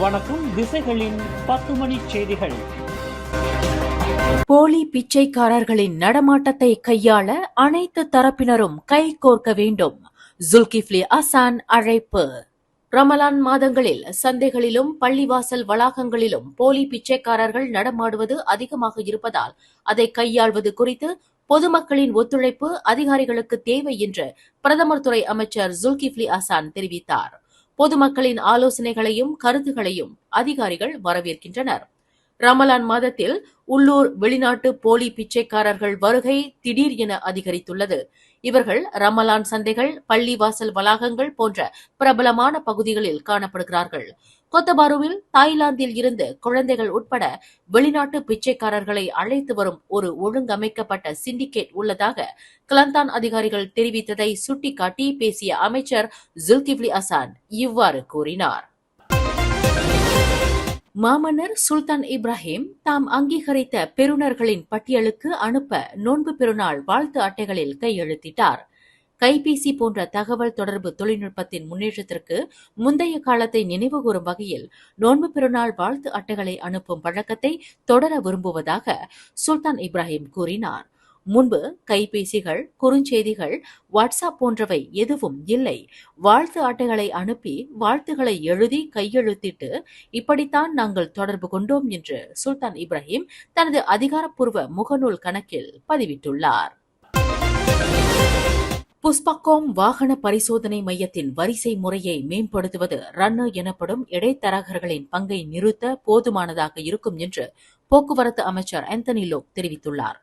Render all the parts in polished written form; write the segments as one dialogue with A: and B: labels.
A: வணக்கம். திசைகளின் 10 மணி செய்திகள்.
B: போலி பிச்சைக்காரர்களின் நடமாட்டத்தை கையாள அனைத்து தரப்பினரும் கைகோர்க்க வேண்டும். ஜுல்கிஃப்லி அசான் அழைப்பு. ரமலான் மாதங்களில் சந்தைகளிலும் பள்ளிவாசல் வளாகங்களிலும் போலி பிச்சைக்காரர்கள் நடமாடுவது அதிகமாக இருப்பதால் அதை கையாள்வது குறித்து பொதுமக்களின் ஒத்துழைப்பு அதிகாரிகளுக்கு தேவை என்று பிரதமர் துறை அமைச்சர் ஜுல்கிஃப்லி அசான் தெரிவித்தார். பொதுமக்களின் ஆலோசனைகளையும் கருத்துகளையும் அதிகாரிகள் வரவேற்கின்றனர். ரமலான் மாதத்தில் உள்ளூர் வெளிநாட்டு போலி பிச்சைக்காரர்கள் வருகை திடீர் என அதிகரித்துள்ளது. இவர்கள் ரமலான் சந்தைகள், பள்ளிவாசல் வளாகங்கள் போன்ற பிரபலமான பகுதிகளில் காணப்படுகிறார்கள். கொத்தபாருவில் தாய்லாந்தில் இருந்து குழந்தைகள் உட்பட வெளிநாட்டு பிச்சைக்காரர்களை அழைத்து வரும் ஒரு ஒழுங்கமைக்கப்பட்ட சிண்டிகேட் உள்ளதாக கிளந்தான் அதிகாரிகள் தெரிவித்ததை சுட்டிக்காட்டி பேசிய அமைச்சர் ஜுல்கிஃப்லி அசான் இவ்வாறு கூறினார். மாமன்னர் சுல்தான் இப்ராஹிம் தாம் அங்கீகரித்த பெறுநர்களின் பட்டியலுக்கு அனுப்ப நோன்பு பெருநாள் வாழ்த்து அட்டைகளில் கையெழுத்திட்டார். கைபேசி போன்ற தகவல் தொடர்பு தொழில்நுட்பத்தின் முன்னேற்றத்திற்கு முந்தைய காலத்தை நினைவுகூரும் வகையில் நோன்பு பெருநாள் வாழ்த்து அட்டைகளை அனுப்பும் வழக்கத்தை தொடர விரும்புவதாக சுல்தான் இப்ராஹிம் கூறினார். முன்பு கைபேசிகள், குறுஞ்செய்திகள், வாட்ஸ்அப் போன்றவை எதுவும் இல்லை. வாழ்த்து அட்டைகளை அனுப்பி வாழ்த்துக்களை எழுதி கையெழுத்திட்டு இப்படித்தான் நாங்கள் தொடர்பு கொண்டோம் என்று சுல்தான் இப்ராஹிம் தனது அதிகாரப்பூர்வ முகநூல் கணக்கில் பதிவிட்டுள்ளார். புஷ்பகோம் வாகன பரிசோதனை மையத்தின் வரிசை முறையை மேம்படுத்துவது ரன்னர் எனப்படும் இடைத்தரகர்களின் பங்கை நிறுத்த போதுமானதாக இருக்கும் என்று போக்குவரத்து அமைச்சர் ஆந்தனி லோக் தெரிவித்துள்ளார்.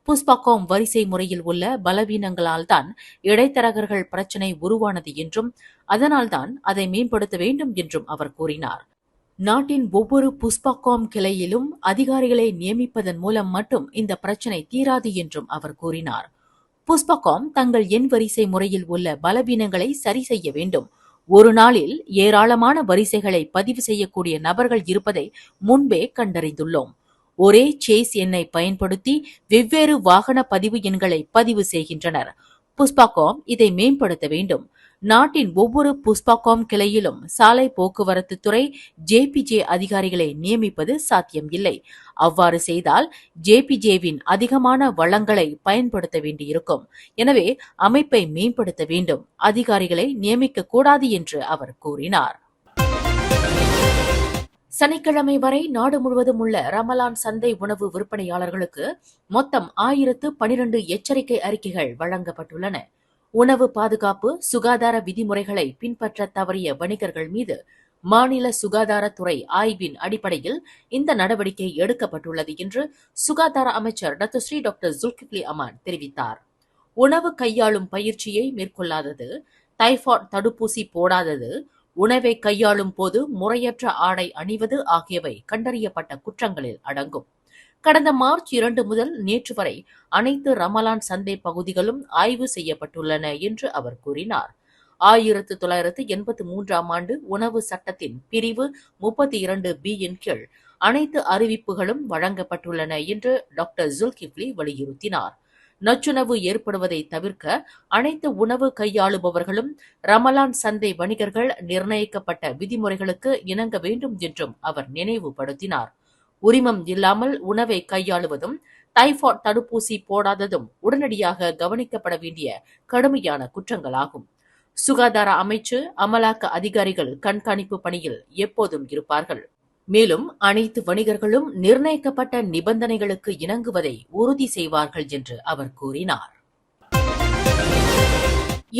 B: புஷ்பகோம் வரிசை முறையில் உள்ள பலவீனங்களால் தான் இடைத்தரகர்கள் பிரச்சினை உருவானது என்றும் அதனால்தான் அதை மேம்படுத்த வேண்டும் என்றும் அவர் கூறினார். நாட்டின் ஒவ்வொரு புஷ்பகோம் கிளையிலும் அதிகாரிகளை நியமிப்பதன் மூலம் மட்டும் இந்த பிரச்சினை தீராது என்றும் அவர் கூறினார். புஷ்பகோம் தங்கள் எண் வரிசை முறையில் உள்ள பலவீனங்களை சரி செய்ய வேண்டும். ஒரு நாளில் ஏராளமான வரிசைகளை பதிவு செய்யக்கூடிய நபர்கள் இருப்பதை முன்பே கண்டறிந்துள்ளோம். ஒரே சேஸ் எண்ணை பயன்படுத்தி வெவ்வேறு வாகன பதிவு எண்களை பதிவு செய்கின்றனர். புஷ்பகோம் இதை மேம்படுத்த வேண்டும். நாட்டின் ஒவ்வொரு புஷ்பகோம் கிளையிலும் சாலை போக்குவரத்து துறை ஜேபிஜே அதிகாரிகளை நியமிப்பது சாத்தியம் இல்லை. அவ்வாறு செய்தால் ஜேபிஜேவின் அதிகமான வளங்களை பயன்படுத்த வேண்டியிருக்கும். எனவே அமைப்பை மேம்படுத்த வேண்டும், அதிகாரிகளை நியமிக்க கூடாது என்று அவர் கூறினார். சனிக்கிழமை வரை நாடு முழுவதும் உள்ள ரமலான் சந்தை உணவு விற்பனையாளர்களுக்கு மொத்தம் 1012 எச்சரிக்கை அறிக்கைகள் வழங்கப்பட்டுள்ளன. உணவு பாதுகாப்பு, சுகாதார விதிமுறைகளை பின்பற்ற தவறிய வணிகர்கள் மீது மாநில சுகாதாரத்துறை ஆய்வின் அடிப்படையில் இந்த நடவடிக்கை எடுக்கப்பட்டுள்ளது என்று சுகாதார அமைச்சர் டாக்டர் ஜுல்கிஃப்லி அமான் தெரிவித்தார். உணவு கையாளும் பயிற்சியை மேற்கொள்ளாதது, டைபாய்டு தடுப்பூசி போடாதது, உணவை கையாளும் போது முறையற்ற ஆடை அணிவது ஆகியவை கண்டறியப்பட்ட குற்றங்களில் அடங்கும். கடந்த மார்ச் 2 முதல் நேற்று வரை அனைத்து ரமலான் சந்தை பகுதிகளும் ஆய்வு செய்யப்பட்டுள்ளன என்று அவர் கூறினார். 1983ஆம் ஆண்டு உணவு சட்டத்தின் பிரிவு 32B இன் கீழ் அனைத்து அறிவிப்புகளும் வழங்கப்பட்டுள்ளன என்று டாக்டர் ஜுல்கிஃப்லி வலியுறுத்தினார். நச்சுணவு ஏற்படுவதை தவிர்க்க அனைத்து உணவு கையாளுபவர்களும் ரமலான் சந்தை வணிகர்கள் நிர்ணயிக்கப்பட்ட விதிமுறைகளுக்கு இணங்க வேண்டும் என்றும் அவர் நினைவுபடுத்தினார். உரிமம் இல்லாமல் உணவை கையாளுவதும், டைபாய்டு தடுப்பூசி போடாததும் உடனடியாக கவனிக்கப்பட வேண்டிய கடுமையான குற்றங்களாகும். சுகாதார அமைச்சு, அமலாக்க அதிகாரிகள் கண்காணிப்பு பணியில் எப்போதும் இருப்பார்கள். மேலும் அனைத்து வணிகர்களும் நிர்ணயிக்கப்பட்ட நிபந்தனைகளுக்கு இணங்குவதை உறுதி செய்வார்கள் என்று அவர் கூறினார்.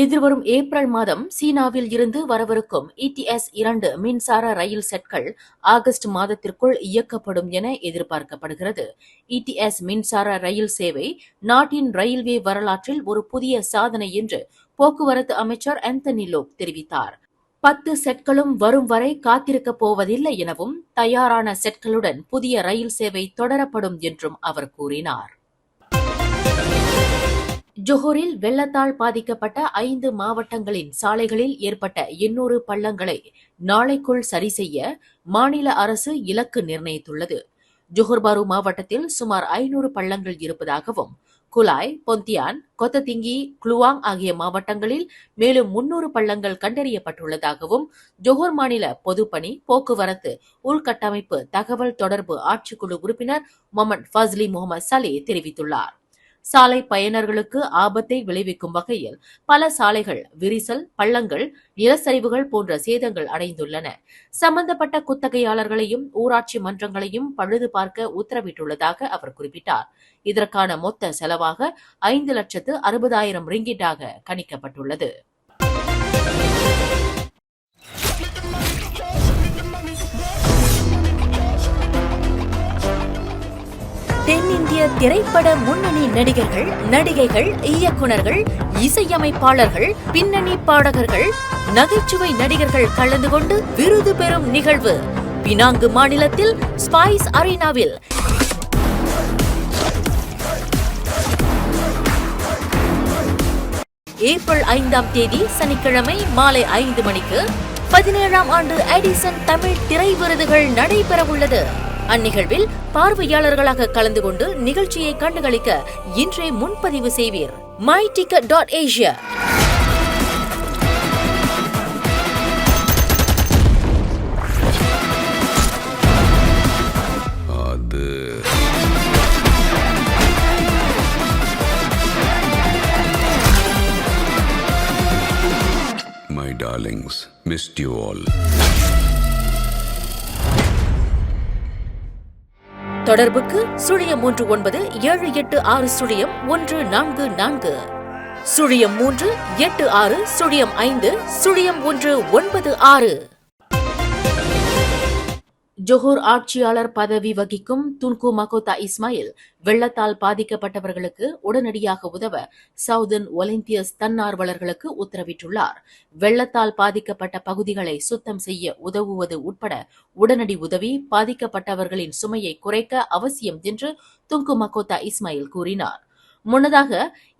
B: எதிர்வரும் ஏப்ரல் மாதம் சீனாவில் இருந்து வரவிருக்கும் ETS 2 மின்சார ரயில் செட்கள் ஆகஸ்ட் மாதத்திற்குள் இயக்கப்படும் என எதிர்பார்க்கப்படுகிறது. ETS மின்சார ரயில் சேவை நாட்டின் ரயில்வே வரலாற்றில் ஒரு புதிய சாதனை என்று போக்குவரத்து அமைச்சர் ஆந்தனி லோக் தெரிவித்தார். 10 செட்களும் வரும் வரை காத்திருக்கப் போவதில்லை எனவும் தயாரான செட்களுடன் புதிய ரயில் சேவை தொடரப்படும் என்றும் அவர் கூறினார். ஜொஹூரில் வெள்ளத்தால் பாதிக்கப்பட்ட 5 மாவட்டங்களின் சாலைகளில் ஏற்பட்ட 800 பள்ளங்களை நாளைக்குள் சரி செய்ய மாநில அரசு இலக்கு நிர்ணயித்துள்ளது. ஜொஹூர் பாரு மாவட்டத்தில் சுமார் 500 பள்ளங்கள் இருப்பதாகவும், குலாய், பொந்தியான், கொத்ததிங்கி, குளுவாங் ஆகிய மாவட்டங்களில் மேலும் 300 பள்ளங்கள் கண்டறியப்பட்டுள்ளதாகவும் ஜொஹோர் மாநில பொதுப்பணி, போக்குவரத்து, உள்கட்டமைப்பு, தகவல் தொடர்பு ஆட்சிக்குழு உறுப்பினர் முகமது ஃபஸ்லி முகமது சலே தெரிவித்துள்ளார். சாலை பயனர்களுக்கு ஆபத்தை விளைவிக்கும் வகையில் பல சாலைகள் விரிசல், பள்ளங்கள், நிலச்சரிவுகள் போன்ற சேதங்கள் அடைந்துள்ளன. சம்பந்தப்பட்ட குத்தகையாளர்களையும் ஊராட்சி மன்றங்களையும் பழுது பார்க்க உத்தரவிட்டுள்ளதாக அவர் குறிப்பிட்டார். இதற்கான மொத்த செலவாக 5,60,000 ரிங்கிட்டாக கணிக்கப்பட்டுள்ளது. தென்னிந்திய திரைப்பட முன்னணி நடிகர்கள், நடிகைகள், இயக்குனர்கள், இசையமைப்பாளர்கள், பின்னணி பாடகர்கள், நகைச்சுவை நடிகர்கள் கலந்து கொண்டு விருது பெறும் நிகழ்வு பினாங்கு மாநிலத்தில் ஸ்பைஸ் அரீனாவில் ஏப்ரல் 5ஆம் தேதி சனிக்கிழமை மாலை 5 மணிக்கு 17ஆம் ஆண்டு எடிசன் தமிழ் திரை விருதுகள் நடைபெறவுள்ளது. அந்நிகழ்வில் பார்வையாளர்களாக கலந்து கொண்டு நிகழ்ச்சியை கண்டுகளிக்க இன்றே முன்பதிவு செய்வீர். myticket.asia.
C: My darlings, missed you all.
B: தொடர்புக்கு 01978601444 03860050196. ஜொஹோர் ஆட்சியாளர் பதவி வகிக்கும் துன்கு மகோதா இஸ்மாயில் வெள்ளத்தால் பாதிக்கப்பட்டவர்களுக்கு உடனடியாக உதவ சவுதர்ன் வாலண்டியர்ஸ் தன்னார்வலர்களுக்கு உத்தரவிட்டுள்ளார். வெள்ளத்தால் பாதிக்கப்பட்ட பகுதிகளை சுத்தம் செய்ய உதவுவது உட்பட உடனடி உதவி பாதிக்கப்பட்டவர்களின் சுமையை குறைக்க அவசியம் என்று துன்கு மகோதா இஸ்மாயில் கூறினார். முன்னதாக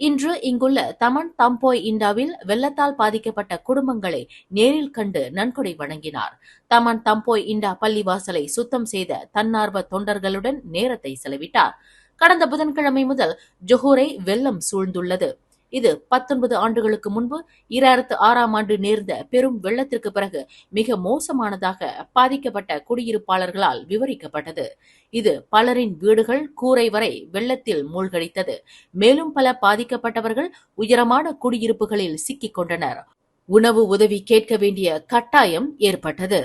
B: இன்று இங்குள்ள தமன் தம்போய் இண்டாவில் வெள்ளத்தால் பாதிக்கப்பட்ட குடும்பங்களை நேரில் கண்டு நன்கொடை வழங்கினார். தமன் தம்போய் இண்டா பள்ளிவாசலை சுத்தம் செய்த தன்னார்வ தொண்டர்களுடன் நேரத்தை செலவிட்டார். கடந்த புதன்கிழமை முதல் ஜொஹோரை வெள்ளம் சூழ்ந்துள்ளது. இது 19 ஆண்டுகளுக்கு முன்பு 2006ஆம் ஆண்டு நேர்ந்த பெரும் வெள்ளத்திற்கு பிறகு மிக மோசமானதாக பாதிக்கப்பட்ட குடியிருப்பாளர்களால் விவரிக்கப்பட்டது. இது பலரின் வீடுகள், கூரை வரை வெள்ளத்தில் மூழ்கடித்தது. மேலும் பல பாதிக்கப்பட்டவர்கள் உயரமான குடியிருப்புகளில் சிக்கிக் கொண்டனர். உணவு உதவி கேட்க வேண்டிய கட்டாயம் ஏற்பட்டது.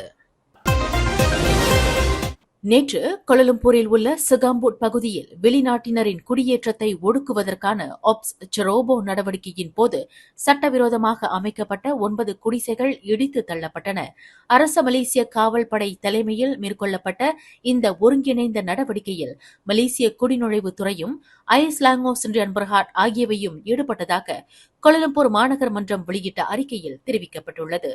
B: நேற்று கொலலம்பூரில் உள்ள சிகாம்பூட் பகுதியில் வெளிநாட்டினரின் குடியேற்றத்தை ஒடுக்குவதற்கான ஆப்ஸ் செரோபோ நடவடிக்கையின் போது சட்டவிரோதமாக அமைக்கப்பட்ட 9 குடிசைகள் இடித்து தள்ளப்பட்டன. அரச மலேசிய காவல் படை தலைமையில் மேற்கொள்ளப்பட்ட இந்த ஒருங்கிணைந்த நடவடிக்கையில் மலேசிய குடிநுழைவுத் துறையும் ஐஸ்லாங்கோ சிண்டியன் பர்ஹாட் ஆகியவையும் ஈடுபட்டதாக கொலலம்பூர் மாநகர் மன்றம் வெளியிட்ட அறிக்கையில் தெரிவிக்கப்பட்டுள்ளது.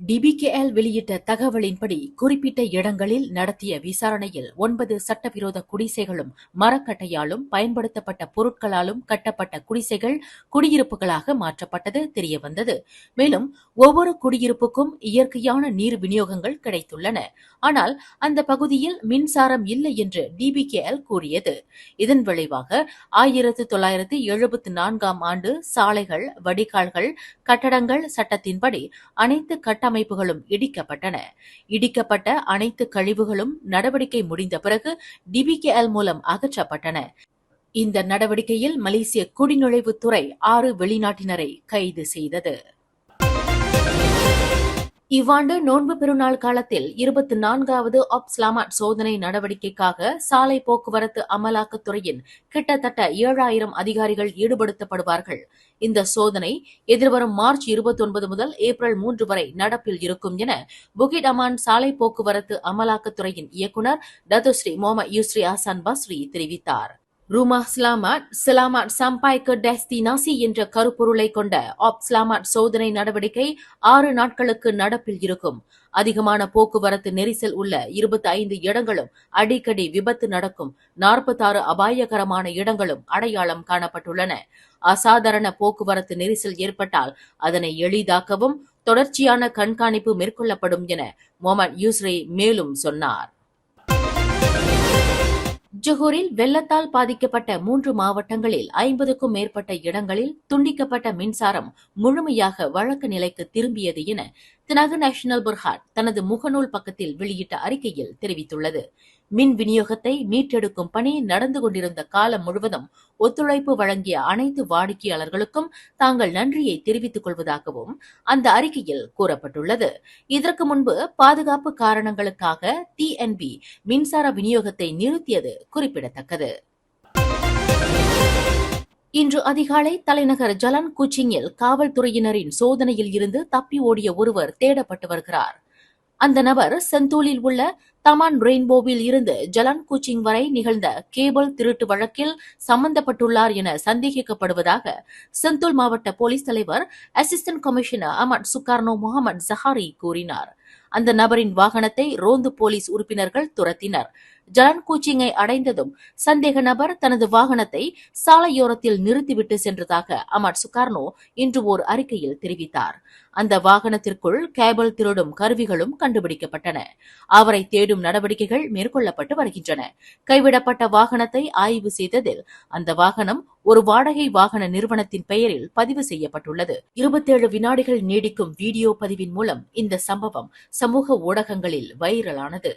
B: DBKL வெளியிட்ட தகவலின்படி குறிப்பிட்ட இடங்களில் நடத்திய விசாரணையில் 9 சட்டவிரோத குடிசைகளும் மரக்கட்டையாலும் பயன்படுத்தப்பட்ட பொருட்களாலும் கட்டப்பட்ட குடிசைகள் குடியிருப்புகளாக மாற்றப்பட்டது தெரியவந்தது. மேலும் ஒவ்வொரு குடியிருப்புக்கும் இயற்கையான நீர் விநியோகங்கள் கிடைத்துள்ளன. ஆனால் அந்த பகுதியில் மின்சாரம் இல்லை என்று DBKL கூறியது. இதன் விளைவாக 1974ஆம் ஆண்டு சாலைகள், வடிகால்கள், கட்டடங்கள் சட்டத்தின்படி அனைத்து கட்டமைப்புகளும் இடிக்கப்பட்டன. இடிக்கப்பட்ட அனைத்து கழிவுகளும் நடவடிக்கை முடிந்த பிறகு DBKL மூலம் அகற்றப்பட்டன. இந்த நடவடிக்கையில் மலேசிய குடிநுழைவுத்துறை 6 வெளிநாட்டினரை கைது செய்தது. இவ்வாண்டு நோன்பு பெருநாள் காலத்தில் 24வது ஆப்ஸ்லாமாட் சோதனை நடவடிக்கைக்காக சாலை போக்குவரத்து அமலாக்கத்துறையின் கிட்டத்தட்ட 7,000 அதிகாரிகள் ஈடுபடுத்தப்படுவார்கள். இந்த சோதனை எதிர்வரும் மார்ச் 29 முதல் ஏப்ரல் 3 வரை நடப்பில் இருக்கும் என புகிட் அமான் சாலை போக்குவரத்து அமலாக்கத்துறையின் இயக்குநர் டத்துஸ்ரீ முகமது யூஸ்ரி ஹசன் பஸ்ரி தெரிவித்தார். ரூமாஹ் ஸ்லாமாட், ஸ்லாமாட் சம்பாய் கே டெஸ்டினாசி என்ற கருப்பொருளை கொண்ட ஆப்ஸ்லாமாட் சோதனை நடவடிக்கை 6 நாட்களுக்கு நடப்பில் இருக்கும். அதிகமான போக்குவரத்து நெரிசல் உள்ள 25 இடங்களும், அடிக்கடி விபத்து நடக்கும் 46 அபாயகரமான இடங்களும் அடையாளம் காணப்பட்டுள்ளன. அசாதாரண போக்குவரத்து நெரிசல் ஏற்பட்டால் அதனை எளிதாக்கவும் தொடர்ச்சியான கண்காணிப்பு மேற்கொள்ளப்படும் என முகமது யூஸ்ரி மேலும் சொன்னார். ஜொஹூரில் வெள்ளத்தால் பாதிக்கப்பட்ட 3 மாவட்டங்களில் 50க்கும் மேற்பட்ட இடங்களில் துண்டிக்கப்பட்ட மின்சாரம் முழுமையாக வழக்க நிலைக்கு திரும்பியது என தினகு நேஷனல் புர்ஹான் தனது முகநூல் பக்கத்தில் வெளியிட்ட அறிக்கையில் தெரிவித்துள்ளது. மின் விநியோகத்தை மீட்டெடுக்கும் பணி நடந்து கொண்டிருந்த காலம் முழுவதும் ஒத்துழைப்பு வழங்கிய அனைத்து வாடிக்கையாளர்களுக்கும் தாங்கள் நன்றியை தெரிவித்துக் கொள்வதாகவும் அந்த அறிக்கையில் கூறப்பட்டுள்ளது. இதற்கு முன்பு பாதுகாப்பு காரணங்களுக்காக TNB மின்சார விநியோகத்தை நிறுத்தியது குறிப்பிடத்தக்கது. இன்று அதிகாலை தலைநகர் ஜலன் குச்சிங்கில் காவல்துறையினரின் சோதனையில் இருந்து தப்பி ஓடிய ஒருவர் தேடப்பட்டு வருகிறார். அந்த நபர் செந்தூலில் உள்ள தமான் ரெயின்போவில் இருந்து ஜலன் குச்சிங் வரை நிகழ்ந்த கேபிள் திருட்டு வழக்கில் சம்பந்தப்பட்டுள்ளார் என சந்தேகிக்கப்படுவதாக செந்தூல் மாவட்ட போலீஸ் தலைவர் அசிஸ்டன்ட் கமிஷனர் அமட் சுகார்னோ முகமது ஜஹாரி கூறினார். அந்த நபரின் வாகனத்தை ரோந்து போலீஸ் உறுப்பினர்கள் துரத்தினர். ஜலன் குச்சிங்கை அடைந்ததும் சந்தேக நபர் தனது வாகனத்தை சாலையோரத்தில் நிறுத்திவிட்டு சென்றதாக அமட் சுகார்னோ இன்று ஓர் அறிக்கையில் தெரிவித்தார். அந்த வாகனத்திற்குள் கேபிள் திருடும் கருவிகளும் கண்டுபிடிக்கப்பட்டன. அவரை தேடும் நடவடிக்கைகள் மேற்கொள்ளப்பட்டு வருகின்றன. கைவிடப்பட்ட வாகனத்தை ஆய்வு செய்ததில் அந்த வாகனம் ஒரு வாடகை வாகன நிறுவனத்தின் பெயரில் பதிவு செய்யப்பட்டுள்ளது. 27 வினாடிகள் நீடிக்கும் வீடியோ பதிவின் மூலம் இந்த சம்பவம் சமூக ஊடகங்களில் வைரலானது.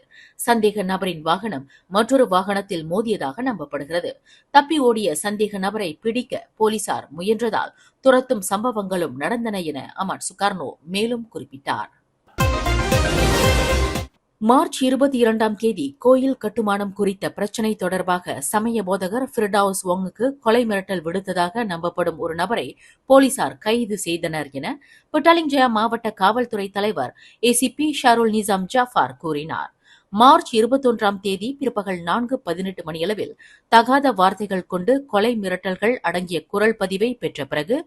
B: சந்தேக நபரின் வாகனம் மற்றொரு வாகனத்தில் மோதியதாக நம்பப்படுகிறது. தப்பி ஓடிய சந்தேக நபரை பிடிக்க போலீசார் முயன்றதால் துரத்தும் சம்பவங்களும் நடந்தன என அமட் சுகார்னோ மேலும் குறிப்பிட்டார். மார்ச் 22ஆம் தேதி கோயில் கட்டுமானம் குறித்த பிரச்சினை தொடர்பாக சமய போதகர் ஃபிர்டவுஸ் வோங்குக்கு கொலை மிரட்டல் விடுத்ததாக நம்பப்படும் ஒரு நபரை போலீசார் கைது செய்தனர் என பட்டாலிங் ஜயா மாவட்ட காவல்துறை தலைவர் ACP ஷாருல் நிசாம் ஜாஃபார் கூறினார். மார்ச் 21ஆம் தேதி பிற்பகல் 4:18 மணியளவில் தகாத வார்த்தைகள் கொண்டு கொலை மிரட்டல்கள் அடங்கிய குரல் பதிவை பெற்ற பிறகு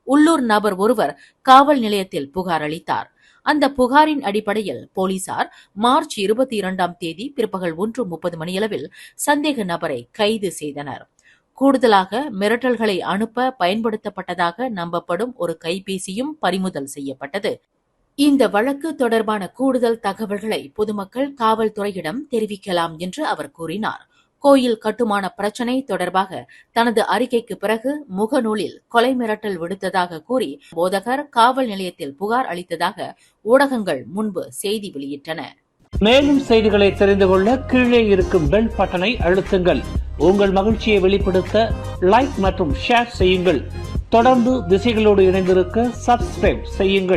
B: உள்ளூர் நபர் ஒருவர் காவல் நிலையத்தில் புகார் அளித்தார். அந்த புகாரின் அடிப்படையில் போலீசார் மார்ச் 22ஆம் தேதி பிற்பகல் 1:30 மணியளவில் சந்தேக நபரை கைது செய்தனர். கூடுதலாக மிரட்டல்களை அனுப்ப பயன்படுத்தப்பட்டதாக நம்பப்படும் ஒரு கைபேசியும் பறிமுதல் செய்யப்பட்டது. இந்த வழக்கு தொடர்பான கூடுதல் தகவல்களை பொதுமக்கள் காவல்துறையிடம் தெரிவிக்கலாம் என்று அவர் கூறினார். கோயில் கட்டுமான பிரச்சினை தொடர்பாக தனது அறிக்கைக்கு பிறகு முகநூலில் கொலை மிரட்டல் விடுத்ததாக கூறி போதகர் காவல் நிலையத்தில் புகார் அளித்ததாக ஊடகங்கள் முன்பு செய்தி வெளியிட்டன.
A: மேலும் செய்திகளை தெரிந்து கொள்ள கீழே இருக்கும் பெல் பட்டனை அழுத்துங்கள். உங்கள் மகிழ்ச்சியை வெளிப்படுத்த லைக் மற்றும் ஷேர் செய்யுங்கள். தொடர்ந்து திசைகளோடு இணைந்திருக்க சப்ஸ்கிரைப் செய்யுங்கள்.